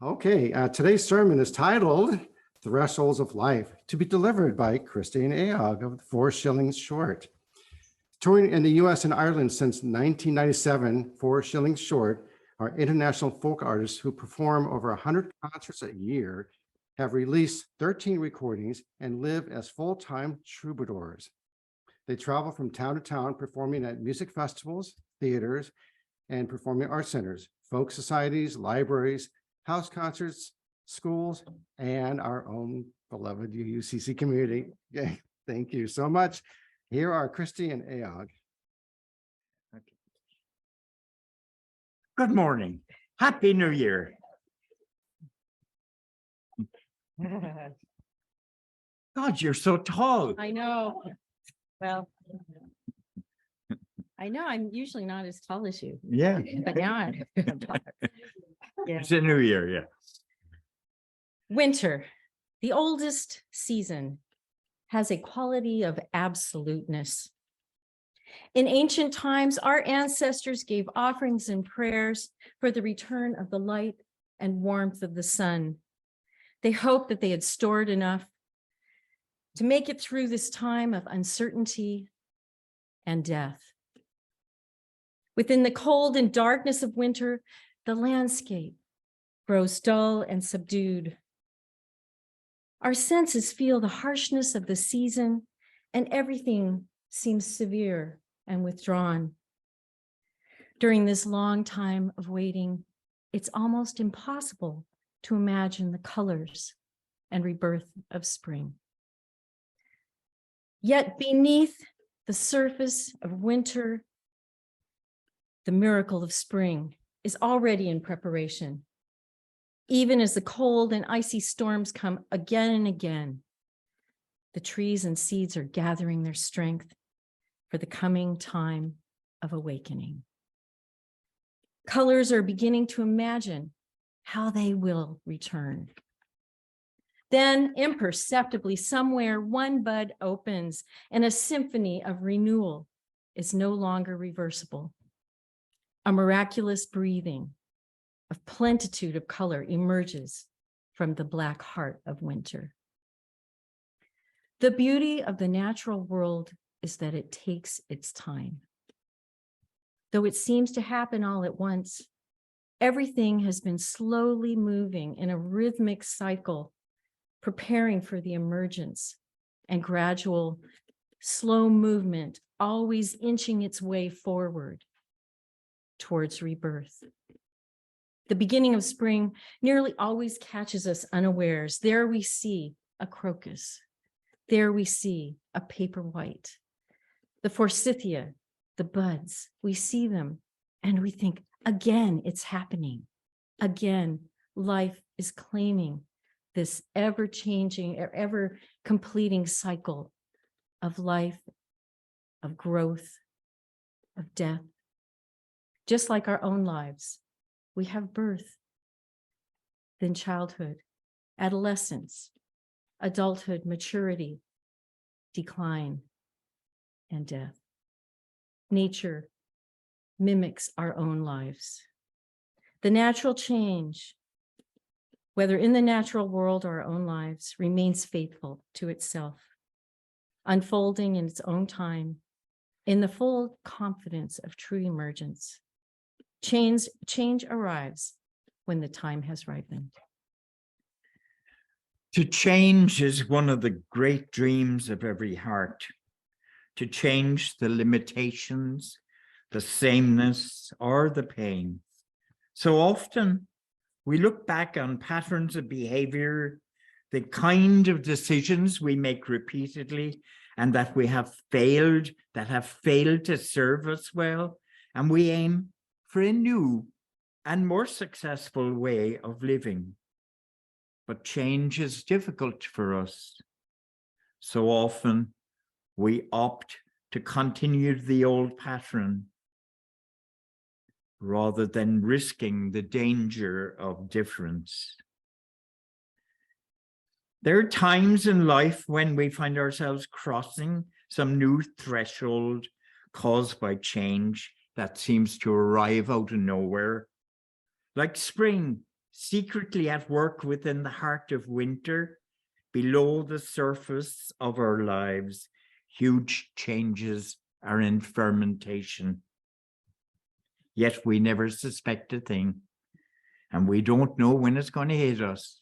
Okay, today's sermon is titled Thresholds of Life, to be delivered by Christine Aog of 4 Shillings Short. Touring in the US and Ireland since 1997, 4 Shillings Short are international folk artists who perform over 100 concerts a year, have released 13 recordings, and live as full-time troubadours. They travel from town to town performing at music festivals, theaters, and performing arts centers, folk societies, libraries, house concerts, schools, and our own beloved UUCC community. Yeah, thank you so much. Here are Christy and Aog. Good morning. Happy New Year. God, you're so tall. I know. Well, I know I'm usually not as tall as you, Yeah. but now I'm taller. Yeah. It's a new year, yeah. Winter, the oldest season, has a quality of absoluteness. In ancient times, our ancestors gave offerings and prayers for the return of the light and warmth of the sun. They hoped that they had stored enough to make it through this time of uncertainty and death. Within the cold and darkness of winter, the landscape grows dull and subdued. Our senses feel the harshness of the season, and everything seems severe and withdrawn. During this long time of waiting, it's almost impossible to imagine the colors and rebirth of spring. Yet beneath the surface of winter, the miracle of spring is already in preparation. Even as the cold and icy storms come again and again, the trees and seeds are gathering their strength for the coming time of awakening. Colors are beginning to imagine how they will return. Then imperceptibly somewhere one bud opens and a symphony of renewal is no longer reversible. A miraculous breathing of plenitude of color emerges from the black heart of winter. The beauty of the natural world is that it takes its time. Though it seems to happen all at once, everything has been slowly moving in a rhythmic cycle, preparing for the emergence and gradual, slow movement, always inching its way forward towards rebirth. The beginning of spring nearly always catches us unawares. There we see a crocus. There we see a paper white. The forsythia, the buds, we see them and we think, again, it's happening. Again, life is claiming this ever-changing, ever-completing cycle of life, of growth, of death. Just like our own lives, we have birth, then childhood, adolescence, adulthood, maturity, decline, and death. Nature mimics our own lives. The natural change, whether in the natural world or our own lives, remains faithful to itself, unfolding in its own time, in the full confidence of true emergence. Change arrives when the time has ripened. To change is one of the great dreams of every heart. To change the limitations, the sameness, or the pain. So often we look back on patterns of behavior, the kind of decisions we make repeatedly, and that have failed to serve us well, and we aim for a new and more successful way of living. But change is difficult for us. So often we opt to continue the old pattern rather than risking the danger of difference. There are times in life when we find ourselves crossing some new threshold caused by change that seems to arrive out of nowhere. Like spring secretly at work within the heart of winter, below the surface of our lives, huge changes are in fermentation. Yet we never suspect a thing, and we don't know when it's going to hit us.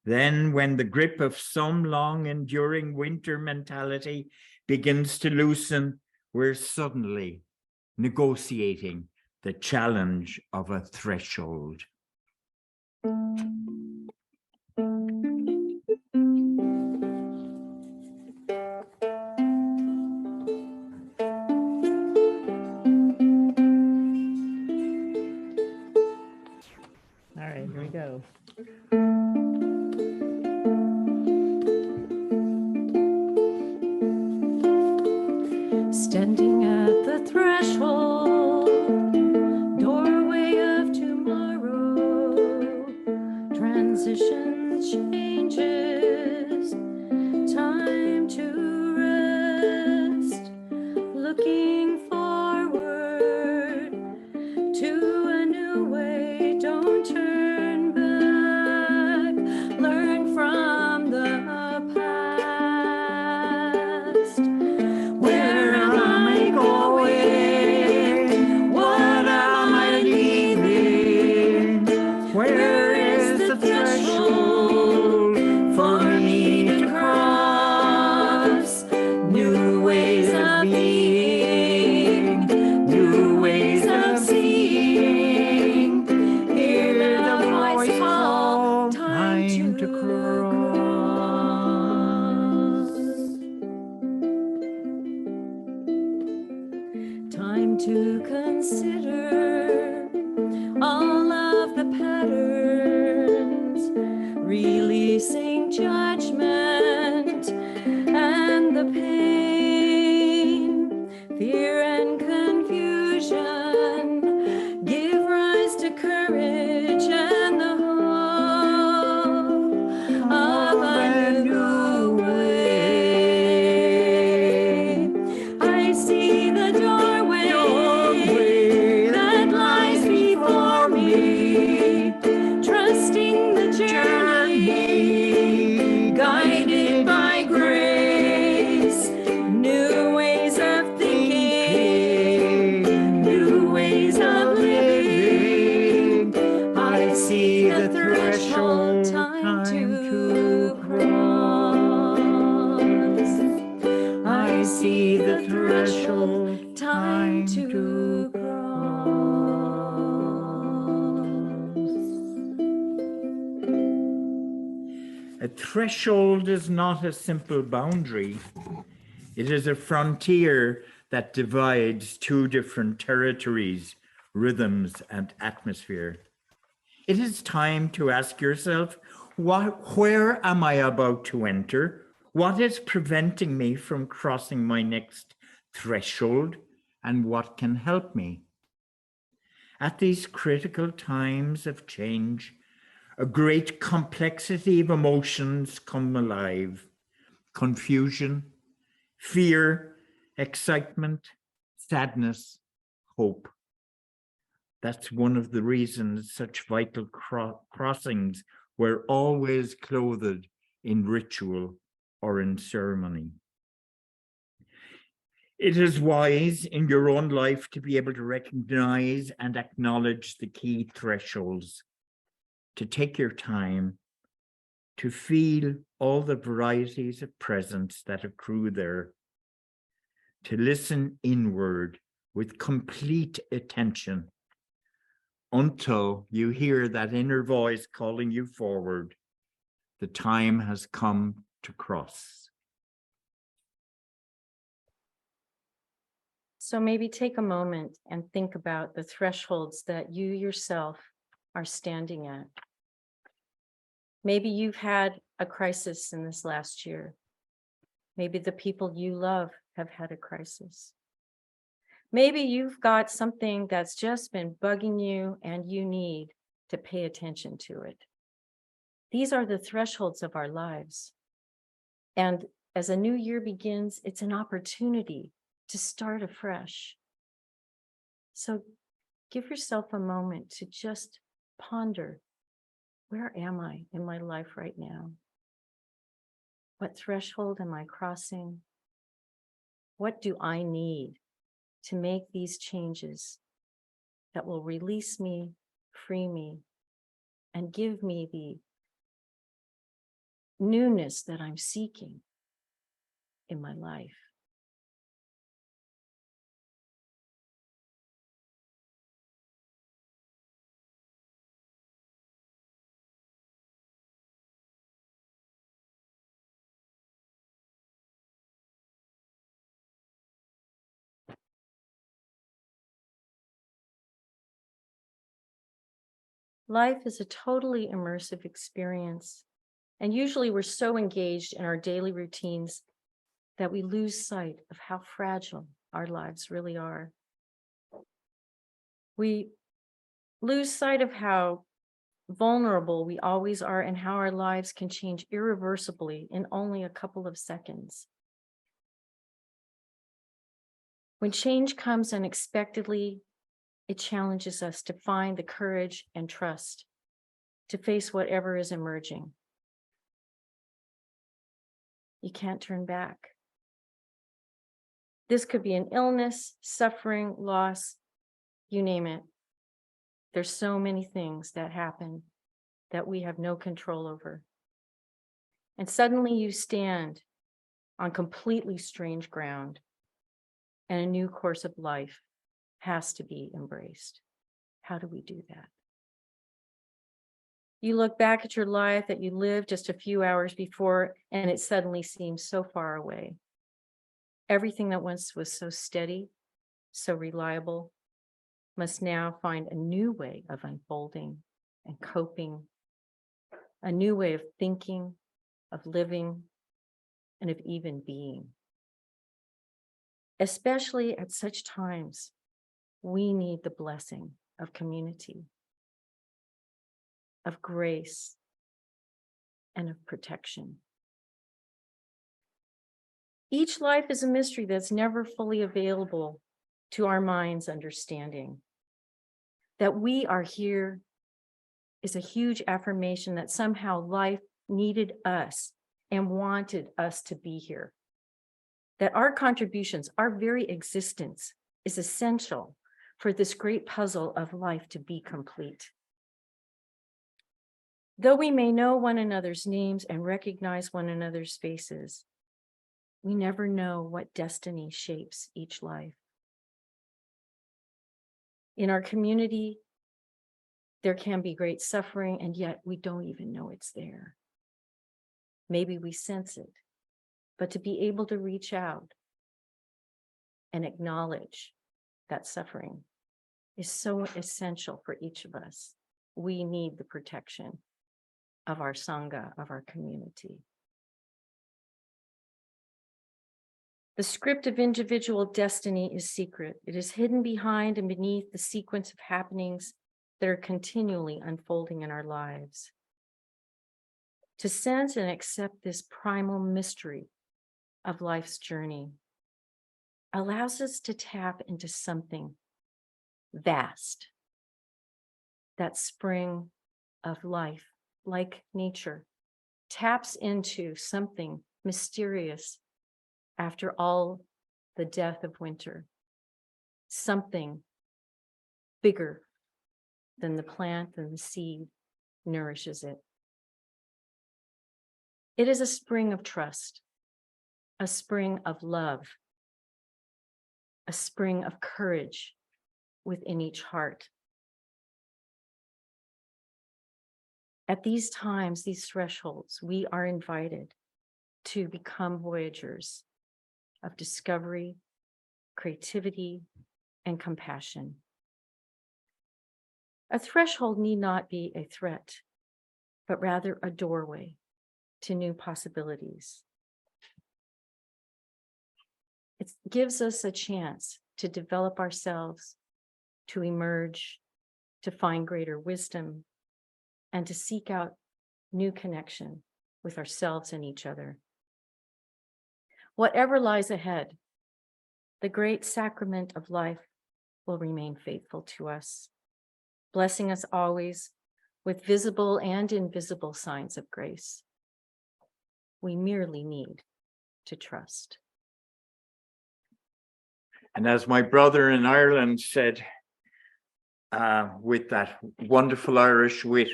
Then, when the grip of some long enduring winter mentality begins to loosen, we're suddenly negotiating the challenge of a threshold. All right, here we go. Standing at the threshold, doorway of tomorrow, transitions, changes, time to rest, looking forward to a new way, don't turn back, learn from the past. Where am I going? What am I leaving? Where is the threshold for me to cross? New ways of being, new ways of seeing. Hear the voice call, time to cross. Time to consider all of the patterns, releasing judgment and the pain, fear and confusion, give rise to courage and the hope of a new way. I see the doorway that lies before me, trusting the journey, guided by grace, new ways of thinking, new ways of living. I see the threshold, time to cross. I see the threshold, time to cross. A threshold is not a simple boundary. It is a frontier that divides two different territories, rhythms, and atmosphere. It is time to ask yourself, where am I about to enter? What is preventing me from crossing my next threshold? And what can help me? At these critical times of change, a great complexity of emotions come alive. Confusion, fear, excitement, sadness, hope. That's one of the reasons such vital crossings were always clothed in ritual or in ceremony. It is wise in your own life to be able to recognize and acknowledge the key thresholds, to take your time to feel all the varieties of presence that accrue there, to listen inward with complete attention until you hear that inner voice calling you forward. The time has come to cross. So maybe take a moment and think about the thresholds that you yourself are standing at. Maybe you've had a crisis in this last year. Maybe the people you love have had a crisis. Maybe you've got something that's just been bugging you and you need to pay attention to it. These are the thresholds of our lives. And as a new year begins, it's an opportunity to start afresh. So give yourself a moment to just ponder, where am I in my life right now? What threshold am I crossing? What do I need to make these changes that will release me, free me, and give me the newness that I'm seeking in my life? Life is a totally immersive experience, and usually we're so engaged in our daily routines that we lose sight of how fragile our lives really are. We lose sight of how vulnerable we always are and how our lives can change irreversibly in only a couple of seconds. When change comes unexpectedly, it challenges us to find the courage and trust to face whatever is emerging. You can't turn back. This could be an illness, suffering, loss, you name it. There's so many things that happen that we have no control over. And suddenly you stand on completely strange ground, and a new course of life has to be embraced. How do we do that? You look back at your life that you lived just a few hours before, and it suddenly seems so far away. Everything that once was so steady, so reliable, must now find a new way of unfolding and coping, a new way of thinking, of living, and of even being. Especially at such times, we need the blessing of community, of grace, and of protection. Each life is a mystery that's never fully available to our mind's understanding. That we are here is a huge affirmation that somehow life needed us and wanted us to be here. That our contributions, our very existence, is essential for this great puzzle of life to be complete. Though we may know one another's names and recognize one another's faces, we never know what destiny shapes each life. In our community, there can be great suffering, and yet we don't even know it's there. Maybe we sense it, but to be able to reach out and acknowledge that suffering is so essential for each of us. We need the protection of our Sangha, of our community. The script of individual destiny is secret. It is hidden behind and beneath the sequence of happenings that are continually unfolding in our lives. To sense and accept this primal mystery of life's journey allows us to tap into something vast, that spring of life, like nature, taps into something mysterious after all the death of winter, something bigger than the plant and the seed nourishes it. It is a spring of trust, a spring of love, a spring of courage within each heart. At these times, these thresholds, we are invited to become voyagers of discovery, creativity, and compassion. A threshold need not be a threat, but rather a doorway to new possibilities. It gives us a chance to develop ourselves, to emerge, to find greater wisdom, and to seek out new connection with ourselves and each other. Whatever lies ahead, the great sacrament of life will remain faithful to us, blessing us always with visible and invisible signs of grace. We merely need to trust. And as my brother in Ireland said, with that wonderful Irish wit,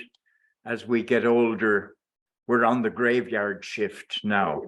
as we get older, we're on the graveyard shift now.